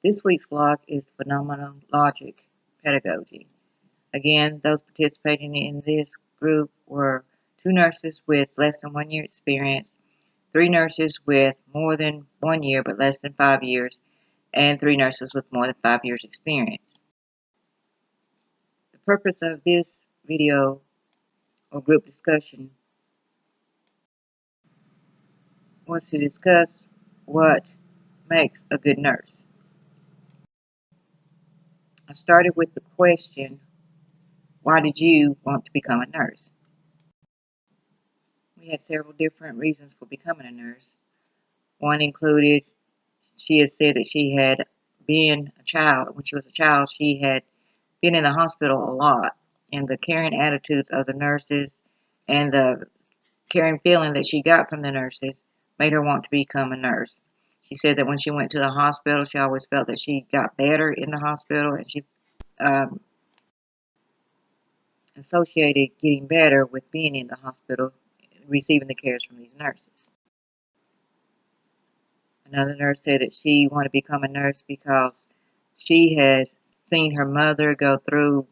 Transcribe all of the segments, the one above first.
This week's vlog is phenomenologic pedagogy. Again, those participating in this group were 2 nurses with less than 1 year experience, 3 nurses with more than 1 year but less than 5 years, and 3 nurses with more than 5 years experience. The purpose of this video or group discussion was to discuss what makes a good nurse. I started with the question, why did you want to become a nurse? We had several different reasons for becoming a nurse. One included, she had said that she had been a child, when she was a child, she had been in the hospital a lot, and the caring attitudes of the nurses and the caring feeling that she got from the nurses made her want to become a nurse. She said that when she went to the hospital, she always felt that she got better in the hospital, and she um, associated getting better with being in the hospital, receiving the cares from these nurses. Another nurse said that she wanted to become a nurse because she had seen her mother go through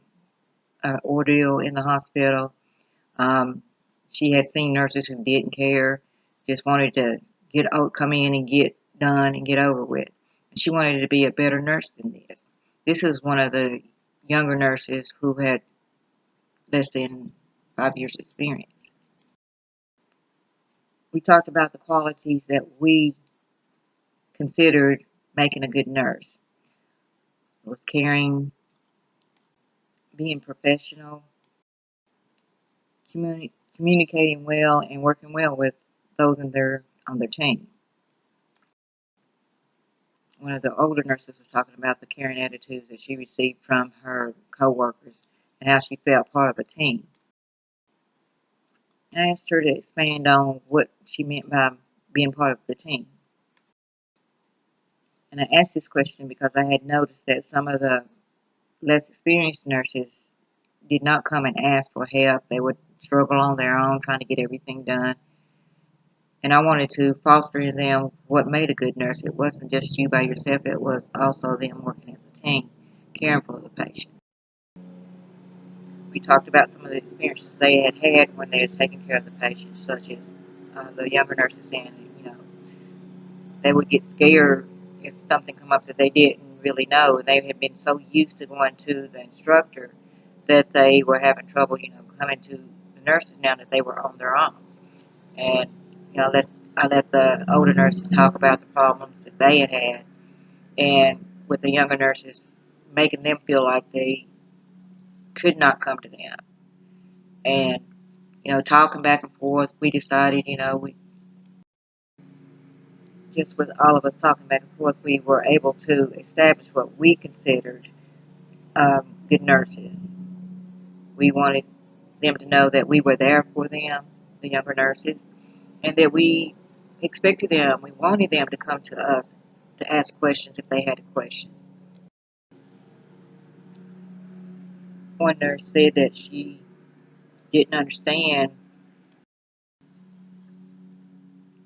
an ordeal in the hospital. She had seen nurses who didn't care, just wanted to come in and get done and get over with. And she wanted to be a better nurse than this. This is one of the younger nurses who had less than 5 years experience. We talked about the qualities that we considered making a good nurse. It was caring, being professional, communicating well, and working well with those on their team. One of the older nurses was talking about the caring attitudes that she received from her coworkers and how she felt part of a team. I asked her to expand on what she meant by being part of the team. And I asked this question because I had noticed that some of the less experienced nurses did not come and ask for help. They would struggle on their own trying to get everything done. And I wanted to foster in them what made a good nurse. It wasn't just you by yourself, it was also them working as a team, caring for the patient. We talked about some of the experiences they had had when they had taken care of the patients, such as the younger nurses saying, they would get scared if something come up that they didn't really know. And they had been so used to going to the instructor that they were having trouble, coming to the nurses now that they were on their own. And, I let the older nurses talk about the problems that they had had, and with the younger nurses, making them feel like they could not come to them. And, talking back and forth, we decided, we just with all of us talking back and forth, we were able to establish what we considered good nurses. We wanted them to know that we were there for them, the younger nurses, and that we expected them, we wanted them to come to us to ask questions if they had questions. One nurse said that she didn't understand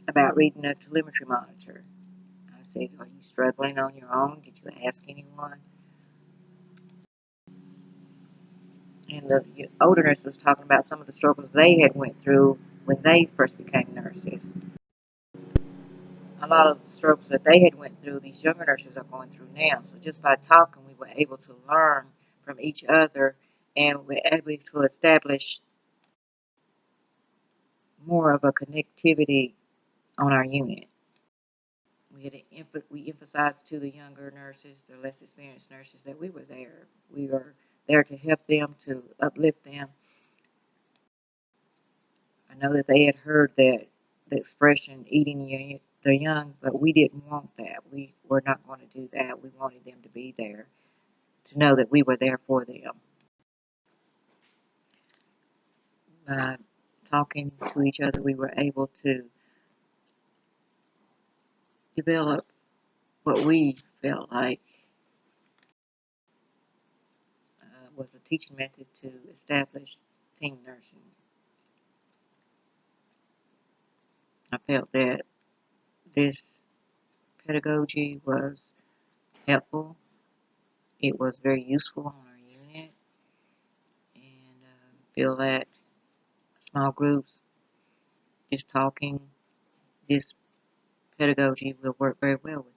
about reading a telemetry monitor. I said, are you struggling on your own? Did you ask anyone? And the older nurse was talking about some of the struggles they had went through when they first became nurses. A lot of the struggles that they had went through, these younger nurses are going through now. So just by talking, we were able to learn from each other, and we're able to establish more of a connectivity on our unit. We emphasized to the younger nurses, the less experienced nurses, that we were there. We were there to help them, to uplift them. I know that they had heard that the expression eating the young, but we didn't want that. We were not going to do that. We wanted them to be there, to know that we were there for them. By talking to each other, we were able to develop what we felt like was a teaching method to establish team nursing. I felt that this pedagogy was helpful. It was very useful on our unit, and feel that small groups, just talking, this pedagogy will work very well with.